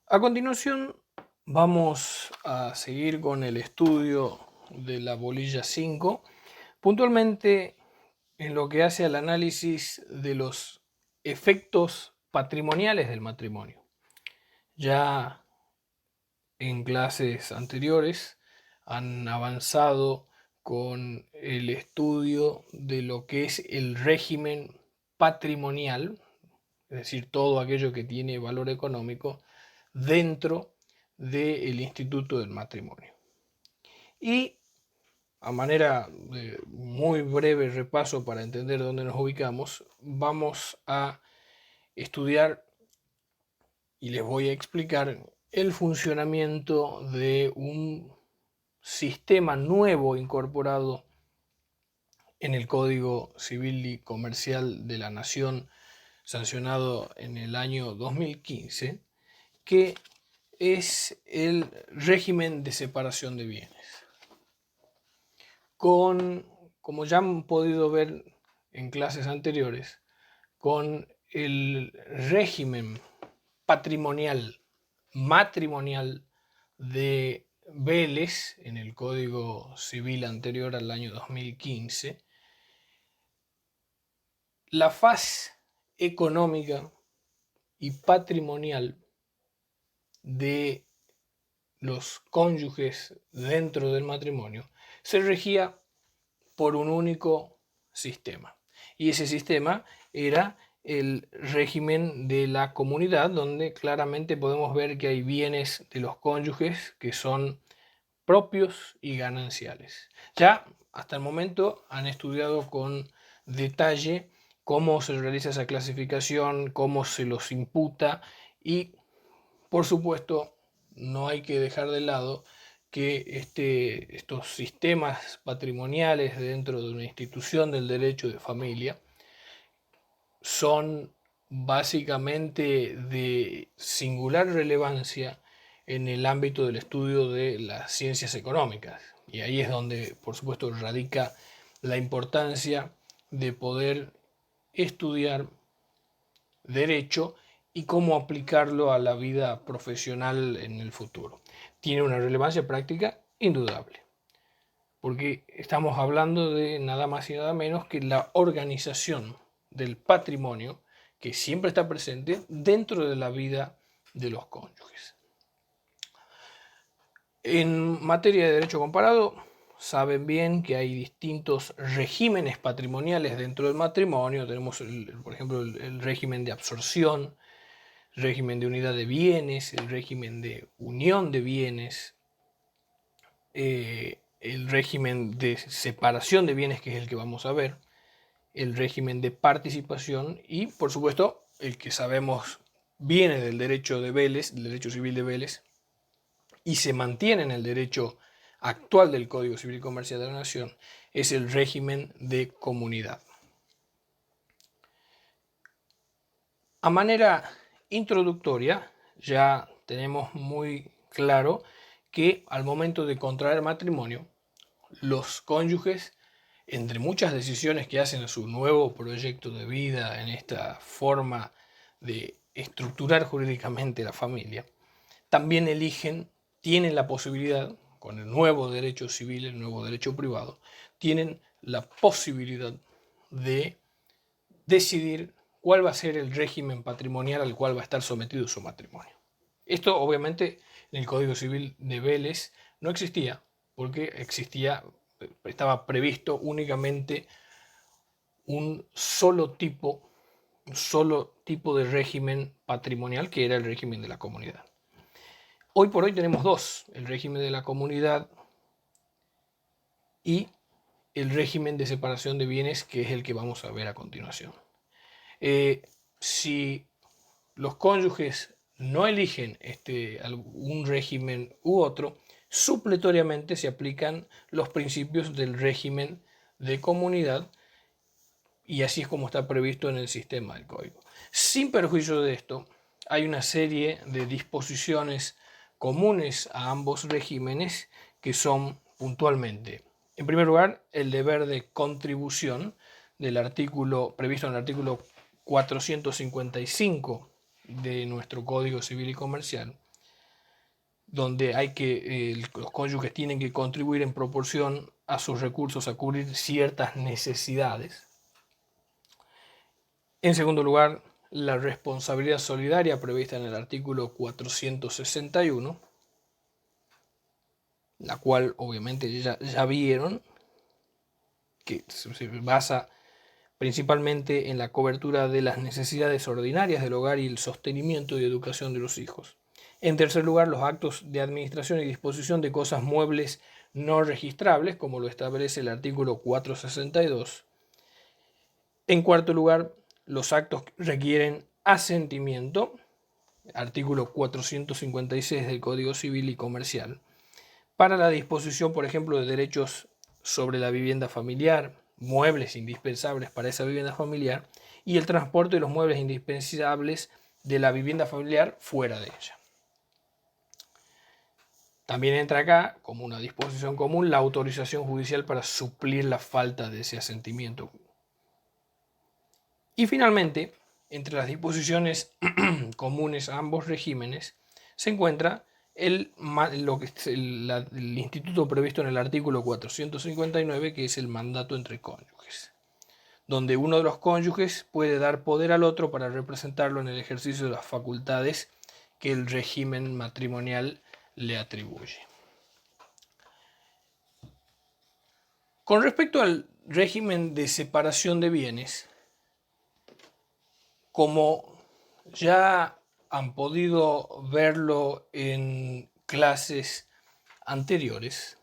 A continuación, vamos a seguir con el estudio de la bolilla 5, puntualmente en lo que hace al análisis de los efectos patrimoniales del matrimonio. Ya en clases anteriores han avanzado con el estudio de lo que es el régimen patrimonial, es decir, todo aquello que tiene valor económico dentro del instituto del matrimonio. Y a manera de muy breve repaso para entender dónde nos ubicamos, vamos a estudiar y les voy a explicar el funcionamiento de un sistema nuevo incorporado en el Código Civil y Comercial de la Nación, sancionado en el año 2015, que es el régimen de separación de bienes. Como ya han podido ver en clases anteriores, con el régimen patrimonial matrimonial de Vélez en el Código Civil anterior al año 2015, la faz económica y patrimonial de los cónyuges dentro del matrimonio se regía por un único sistema. Y ese sistema era el régimen de la comunidad, donde claramente podemos ver que hay bienes de los cónyuges que son propios y gananciales. Ya hasta el momento han estudiado con detalle cómo se realiza esa clasificación, cómo se los imputa y, por supuesto, no hay que dejar de lado que estos sistemas patrimoniales dentro de una institución del derecho de familia son básicamente de singular relevancia en el ámbito del estudio de las ciencias económicas. Y ahí es donde, por supuesto, radica la importancia de poder estudiar derecho y cómo aplicarlo a la vida profesional en el futuro. Tiene una relevancia práctica indudable, porque estamos hablando de nada más y nada menos que la organización del patrimonio que siempre está presente dentro de la vida de los cónyuges. En materia de derecho comparado, saben bien que hay distintos regímenes patrimoniales dentro del matrimonio. Tenemos, por ejemplo, el régimen de absorción, el régimen de unidad de bienes, el régimen de unión de bienes, el régimen de separación de bienes, que es el que vamos a ver, el régimen de participación y, por supuesto, el que sabemos viene del derecho de Vélez, del derecho civil de Vélez, y se mantiene en el derecho actual del Código Civil y Comercial de la Nación, es el régimen de comunidad. A manera introductoria, ya tenemos muy claro que al momento de contraer matrimonio, los cónyuges, entre muchas decisiones que hacen a su nuevo proyecto de vida en esta forma de estructurar jurídicamente la familia, también eligen, tienen la posibilidad, con el nuevo derecho civil, el nuevo derecho privado, tienen la posibilidad de decidir cuál va a ser el régimen patrimonial al cual va a estar sometido su matrimonio. Esto obviamente en el Código Civil de Vélez no existía, porque estaba previsto únicamente un solo tipo de régimen patrimonial, que era el régimen de la comunidad. Hoy por hoy tenemos dos, el régimen de la comunidad y el régimen de separación de bienes, que es el que vamos a ver a continuación. Si los cónyuges no eligen un régimen u otro, supletoriamente se aplican los principios del régimen de comunidad y así es como está previsto en el sistema del código. Sin perjuicio de esto, hay una serie de disposiciones comunes a ambos regímenes que son puntualmente, en primer lugar, el deber de contribución previsto en el artículo 455 de nuestro Código Civil y Comercial, donde los cónyuges tienen que contribuir en proporción a sus recursos a cubrir ciertas necesidades. En segundo lugar, la responsabilidad solidaria prevista en el artículo 461, la cual obviamente ya vieron que se basa principalmente en la cobertura de las necesidades ordinarias del hogar y el sostenimiento y educación de los hijos. En tercer lugar, los actos de administración y disposición de cosas muebles no registrables, como lo establece el artículo 462. En cuarto lugar, los actos requieren asentimiento, artículo 456 del Código Civil y Comercial, para la disposición, por ejemplo, de derechos sobre la vivienda familiar, muebles indispensables para esa vivienda familiar y el transporte de los muebles indispensables de la vivienda familiar fuera de ella. También entra acá, como una disposición común, la autorización judicial para suplir la falta de ese asentimiento. Y finalmente, entre las disposiciones comunes a ambos regímenes, se encuentra el instituto previsto en el artículo 459, que es el mandato entre cónyuges, donde uno de los cónyuges puede dar poder al otro para representarlo en el ejercicio de las facultades que el régimen matrimonial le atribuye. Con respecto al régimen de separación de bienes, como ya han podido verlo en clases anteriores,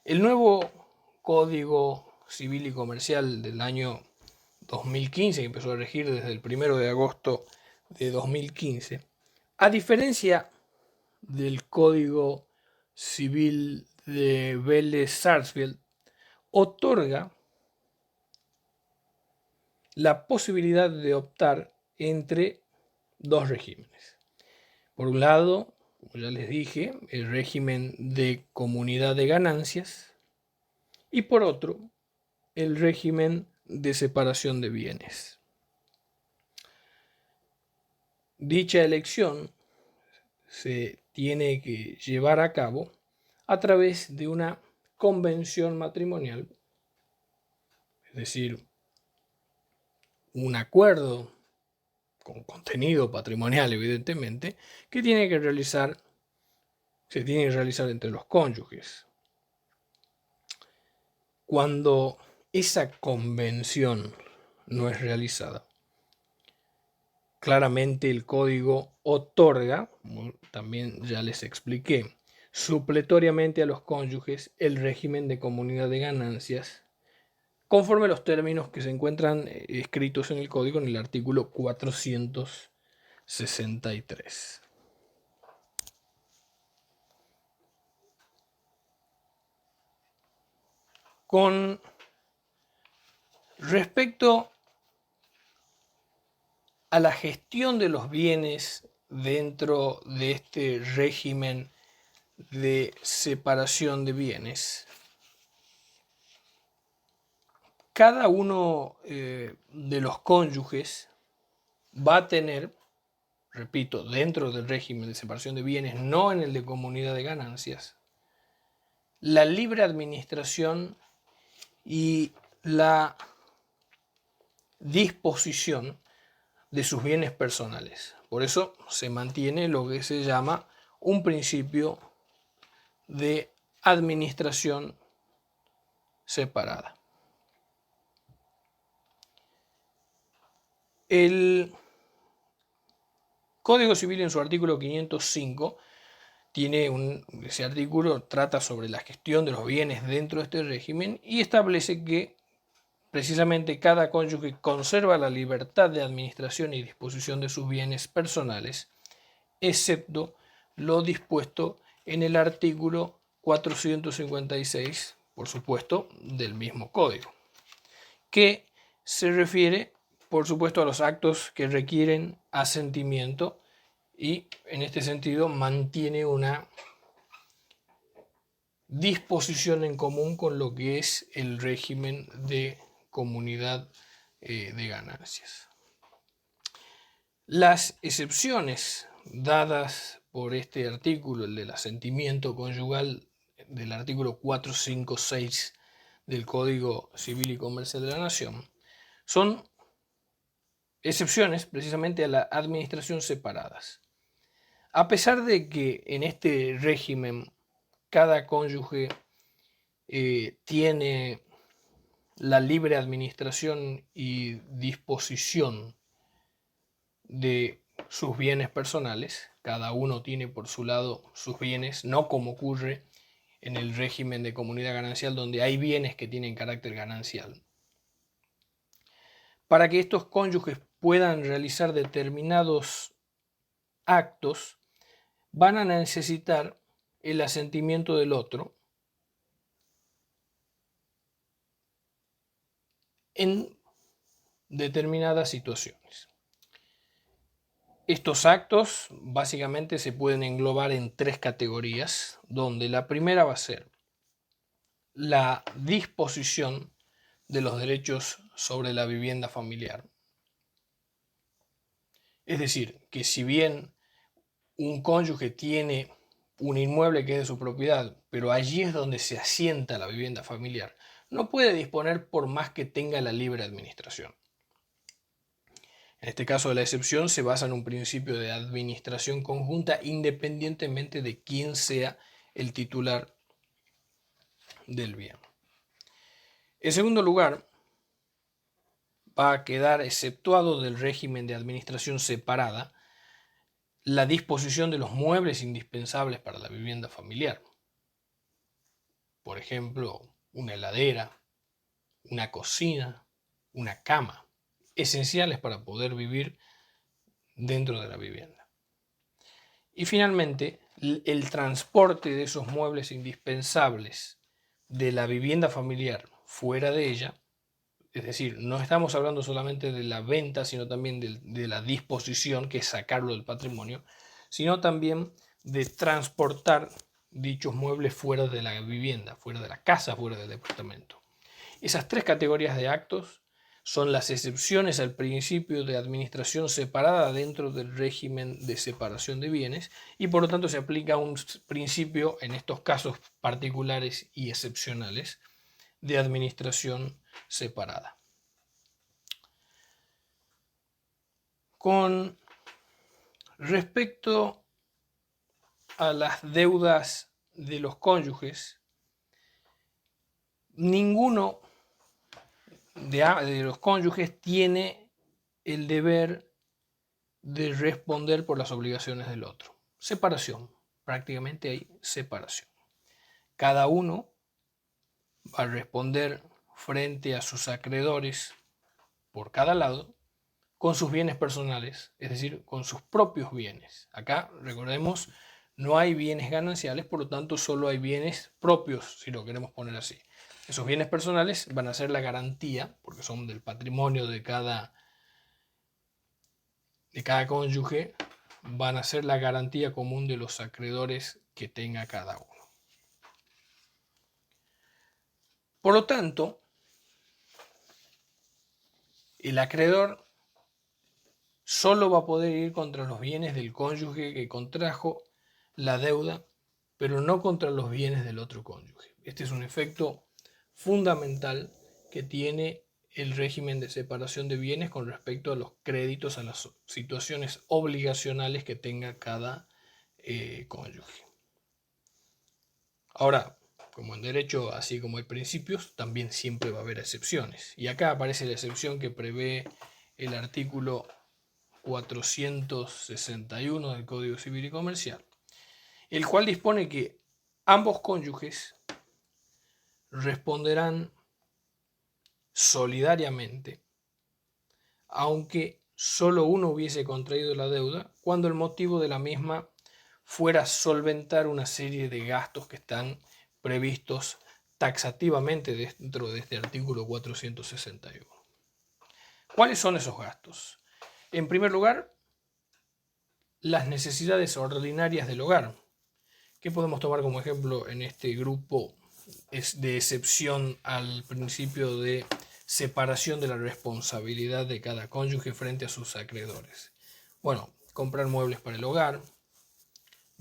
el nuevo Código Civil y Comercial del año 2015, que empezó a regir desde el 1 de agosto de 2015, a diferencia del Código Civil de Vélez-Sarsfield, otorga la posibilidad de optar entre dos regímenes. Por un lado, como ya les dije, el régimen de comunidad de ganancias y por otro, el régimen de separación de bienes. Dicha elección se tiene que llevar a cabo a través de una convención matrimonial, es decir, un acuerdo con contenido patrimonial, evidentemente, que se tiene que realizar entre los cónyuges. Cuando esa convención no es realizada, claramente el código otorga, como también ya les expliqué, supletoriamente a los cónyuges el régimen de comunidad de ganancias, conforme a los términos que se encuentran escritos en el código en el artículo 463. Con respecto a la gestión de los bienes dentro de este régimen de separación de bienes, cada uno de los cónyuges va a tener, repito, dentro del régimen de separación de bienes, no en el de comunidad de ganancias, la libre administración y la disposición de sus bienes personales. Por eso se mantiene lo que se llama un principio de administración separada. El Código Civil en su artículo 505 ese artículo trata sobre la gestión de los bienes dentro de este régimen y establece que precisamente cada cónyuge conserva la libertad de administración y disposición de sus bienes personales, excepto lo dispuesto en el artículo 456, por supuesto, del mismo código, que se refiere, por supuesto, a los actos que requieren asentimiento y, en este sentido, mantiene una disposición en común con lo que es el régimen de comunidad de ganancias. Las excepciones dadas por este artículo, el del asentimiento conyugal del artículo 456 del Código Civil y Comercial de la Nación, son excepciones precisamente a la administración separadas. A pesar de que en este régimen cada cónyuge tiene la libre administración y disposición de sus bienes personales, cada uno tiene por su lado sus bienes, no como ocurre en el régimen de comunidad ganancial donde hay bienes que tienen carácter ganancial. Para que estos cónyuges puedan realizar determinados actos, van a necesitar el asentimiento del otro en determinadas situaciones. Estos actos básicamente se pueden englobar en tres categorías, donde la primera va a ser la disposición de los derechos sobre la vivienda familiar. Es decir, que si bien un cónyuge tiene un inmueble que es de su propiedad, pero allí es donde se asienta la vivienda familiar, no puede disponer por más que tenga la libre administración. En este caso, la excepción se basa en un principio de administración conjunta independientemente de quién sea el titular del bien. En segundo lugar, va a quedar exceptuado del régimen de administración separada la disposición de los muebles indispensables para la vivienda familiar. Por ejemplo, una heladera, una cocina, una cama, esenciales para poder vivir dentro de la vivienda. Y finalmente, el transporte de esos muebles indispensables de la vivienda familiar fuera de ella, es decir, no estamos hablando solamente de la venta, sino también de la disposición, que es sacarlo del patrimonio, sino también de transportar dichos muebles fuera de la vivienda, fuera de la casa, fuera del departamento. Esas tres categorías de actos son las excepciones al principio de administración separada dentro del régimen de separación de bienes y por lo tanto se aplica un principio en estos casos particulares y excepcionales de administración separada. Con respecto a las deudas de los cónyuges, ninguno de los cónyuges tiene el deber de responder por las obligaciones del otro. Separación, prácticamente hay separación. Cada uno va a responder frente a sus acreedores por cada lado con sus bienes personales, es decir, con sus propios bienes. Acá, recordemos, no hay bienes gananciales, por lo tanto solo hay bienes propios, si lo queremos poner así. Esos bienes personales van a ser la garantía, porque son del patrimonio de cada cónyuge, van a ser la garantía común de los acreedores que tenga cada uno. Por lo tanto, el acreedor solo va a poder ir contra los bienes del cónyuge que contrajo la deuda, pero no contra los bienes del otro cónyuge. Este es un efecto fundamental que tiene el régimen de separación de bienes con respecto a los créditos, a las situaciones obligacionales que tenga cada cónyuge. Ahora, como en derecho, así como hay principios, también siempre va a haber excepciones. Y acá aparece la excepción que prevé el artículo 461 del Código Civil y Comercial, el cual dispone que ambos cónyuges responderán solidariamente, aunque solo uno hubiese contraído la deuda, cuando el motivo de la misma fuera solventar una serie de gastos que están previstos taxativamente dentro de este artículo 461. ¿Cuáles son esos gastos? En primer lugar, las necesidades ordinarias del hogar. ¿Qué podemos tomar como ejemplo en este grupo de excepción al principio de separación de la responsabilidad de cada cónyuge frente a sus acreedores? Bueno, comprar muebles para el hogar,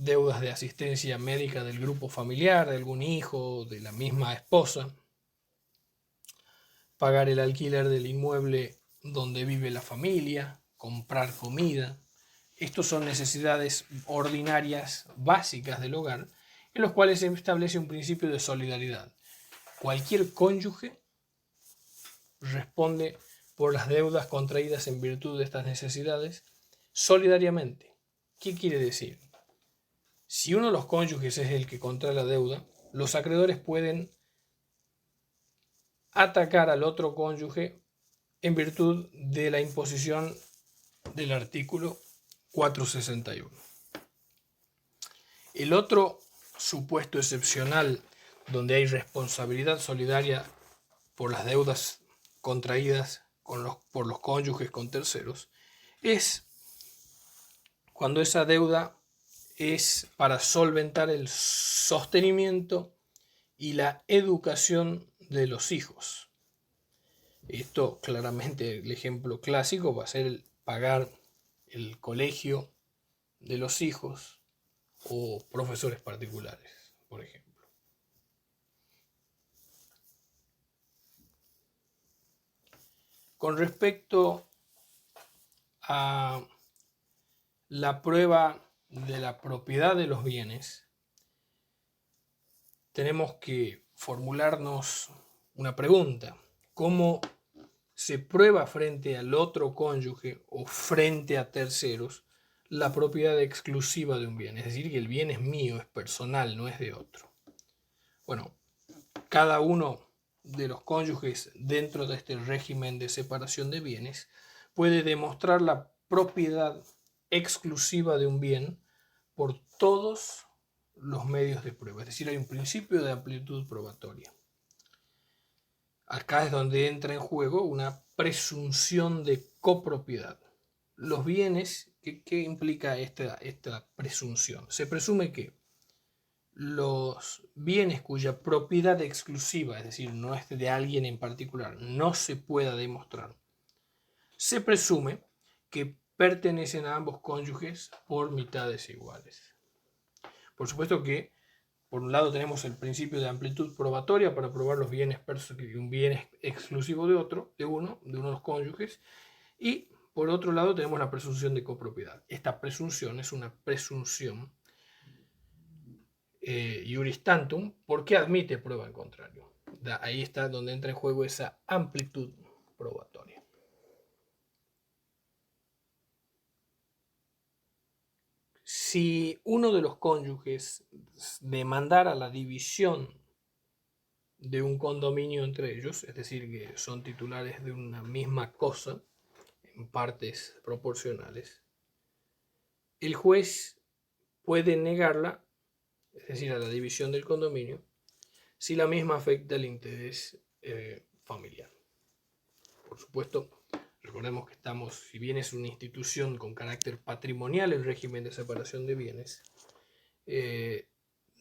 deudas de asistencia médica del grupo familiar, de algún hijo, de la misma esposa, pagar el alquiler del inmueble donde vive la familia, comprar comida. Estos son necesidades ordinarias básicas del hogar, en los cuales se establece un principio de solidaridad. Cualquier cónyuge responde por las deudas contraídas en virtud de estas necesidades solidariamente. ¿Qué quiere decir? Si uno de los cónyuges es el que contrae la deuda, los acreedores pueden atacar al otro cónyuge en virtud de la imposición del artículo 461. El otro supuesto excepcional donde hay responsabilidad solidaria por las deudas contraídas por los cónyuges con terceros es cuando esa deuda es para solventar el sostenimiento y la educación de los hijos. Esto claramente, el ejemplo clásico va a ser el pagar el colegio de los hijos o profesores particulares, por ejemplo. Con respecto a la prueba de la propiedad de los bienes, tenemos que formularnos una pregunta. ¿Cómo se prueba frente al otro cónyuge o frente a terceros la propiedad exclusiva de un bien? Es decir, que el bien es mío, es personal, no es de otro. Bueno, cada uno de los cónyuges dentro de este régimen de separación de bienes puede demostrar la propiedad exclusiva de un bien por todos los medios de prueba. Es decir, hay un principio de amplitud probatoria. Acá es donde entra en juego una presunción de copropiedad. Los bienes, ¿qué implica esta presunción? Se presume que los bienes cuya propiedad exclusiva, es decir, no es de alguien en particular, no se pueda demostrar, se presume que pertenecen a ambos cónyuges por mitades iguales. Por supuesto que, por un lado, tenemos el principio de amplitud probatoria para probar los bienes que un bien es exclusivo de uno de los cónyuges, y por otro lado tenemos la presunción de copropiedad. Esta presunción es una presunción iuris tantum porque admite prueba en contrario. Ahí está donde entra en juego esa amplitud probatoria. Si uno de los cónyuges demandara la división de un condominio entre ellos, es decir, que son titulares de una misma cosa en partes proporcionales, el juez puede negarla, es decir, a la división del condominio, si la misma afecta el interés familiar. Por supuesto, recordemos que si bien es una institución con carácter patrimonial el régimen de separación de bienes,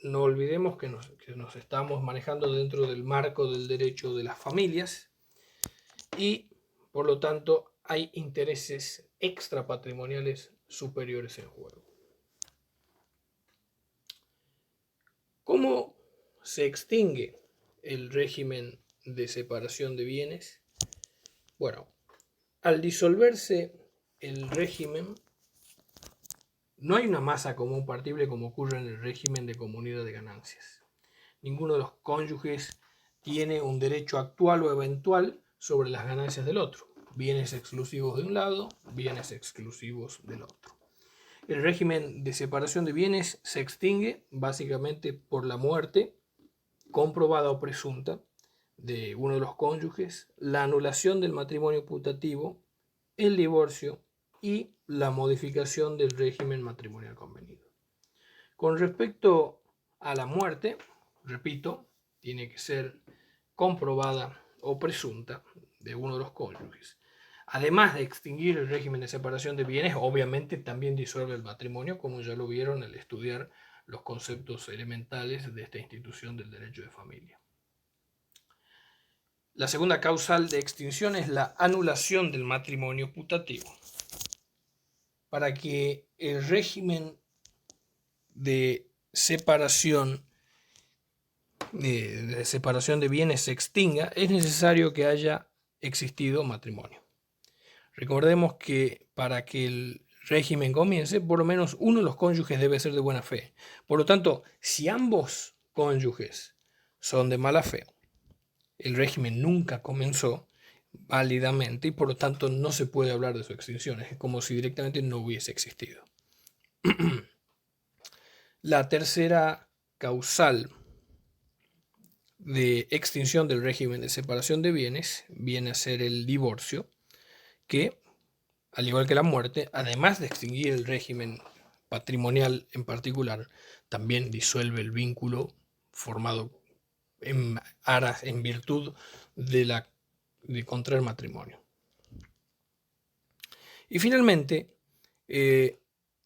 no olvidemos que nos estamos manejando dentro del marco del derecho de las familias y, por lo tanto, hay intereses extrapatrimoniales superiores en juego. ¿Cómo se extingue el régimen de separación de bienes? Bueno, al disolverse el régimen, no hay una masa común partible como ocurre en el régimen de comunidad de ganancias. Ninguno de los cónyuges tiene un derecho actual o eventual sobre las ganancias del otro. Bienes exclusivos de un lado, bienes exclusivos del otro. El régimen de separación de bienes se extingue básicamente por la muerte comprobada o presunta de uno de los cónyuges, la anulación del matrimonio putativo, el divorcio y la modificación del régimen matrimonial convenido. Con respecto a la muerte, repito, tiene que ser comprobada o presunta de uno de los cónyuges. Además de extinguir el régimen de separación de bienes, obviamente también disuelve el matrimonio, como ya lo vieron al estudiar los conceptos elementales de esta institución del derecho de familia. La segunda causal de extinción es la anulación del matrimonio putativo. Para que el régimen de separación de bienes se extinga, es necesario que haya existido matrimonio. Recordemos que para que el régimen comience, por lo menos uno de los cónyuges debe ser de buena fe. Por lo tanto, si ambos cónyuges son de mala fe, el régimen nunca comenzó válidamente y por lo tanto no se puede hablar de su extinción. Es como si directamente no hubiese existido. La tercera causal de extinción del régimen de separación de bienes viene a ser el divorcio, que, al igual que la muerte, además de extinguir el régimen patrimonial en particular, también disuelve el vínculo formado en virtud de contraer matrimonio. Y finalmente,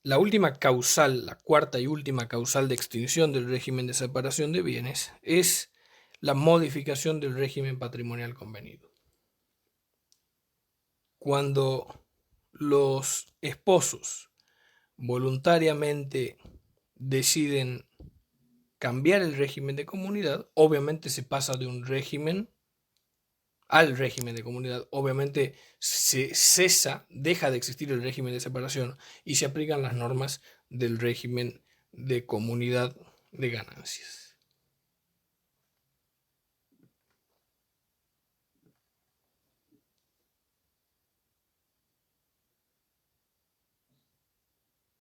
la última causal, la cuarta y última causal de extinción del régimen de separación de bienes es la modificación del régimen patrimonial convenido. Cuando los esposos voluntariamente deciden cambiar el régimen de comunidad, obviamente se pasa de un régimen al régimen de comunidad. Obviamente se cesa, deja de existir el régimen de separación y se aplican las normas del régimen de comunidad de ganancias.